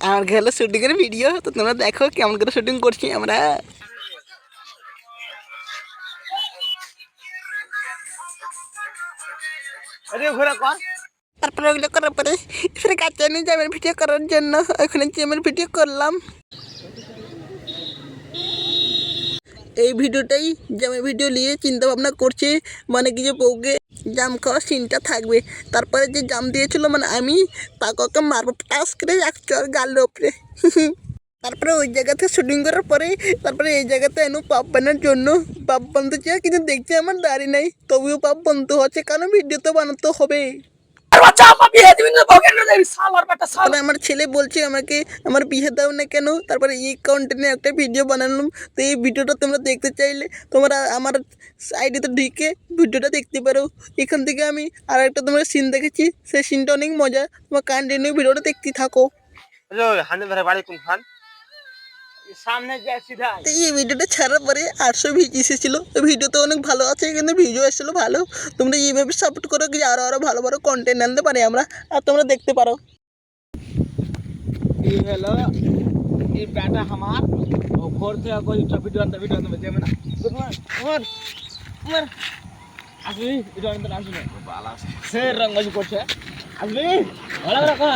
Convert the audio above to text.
আমার গেলো শুটিং এর ভিডিও, তো তোমরা দেখো কেমন করে শুটিং করছি আমরা। তারপরে ওগুলো করার পরে ফিরে কাছে নিয়ে জামের ভিডিও করার জন্য ওখানে জামের ভিডিও করলাম। এই ভিডিওটাই জামের ভিডিও নিয়ে চিন্তা ভাবনা করছে, মানে কি যে বউকে জাম খাওয়ার সিনটা থাকবে। তারপরে যে জাম দিয়েছিল মানে আমি তাকে মারবো টাস করে রাখছো আর গালের ওপরে। তারপরে ওই জায়গা থেকে শুটিং করার পরে তারপরে এই জায়গাতে এনো পাপ বানানোর জন্য পাপ বানতে চাই, কিন্তু দেখছি আমার দাড়ি নাই, তবুও পাপ বানতে হচ্ছে কারণ ভিডিও তো বানাতে হবে। আমার ছেলে বলছে আমাকে আমার বিয়ে দাও না কেন, তারপরে এই কন্টেন্টে একটা ভিডিও বানালাম। তো এই ভিডিওটা তোমরা দেখতে চাইলে তোমরা আমার আইডিতে ঢুকে ভিডিওটা দেখতে পারো। এখান থেকে আমি আর একটা তোমরা সিন দেখেছি, সেই সিনটা অনেক মজা, তোমার কন্টিনিউ ভিডিওটা দেখতে থাকো। সামনে যায় সিধা। তো এই ভিডিওটা ছাড়ার পরে 800 ভিউজ এসেছিল। ভিডিও তো অনেক ভালো আছে, কিন্তু ভিডিও এসেছিলো ভালো। তোমরা এইভাবে সাপোর্ট করো কি আরো আরো ভালো ভালো কন্টেন্ট আনতে পারি আমরা, আর তোমরা দেখতে পারো। ये हेलो ये बेटा हमार और घर से कोई वीडियो बजे में गुड मॉर्निंग उमर আসবি ভিডিও আনতে আসবি বালা সে রঙ্গজ করছে আসবি ভালো রাখো।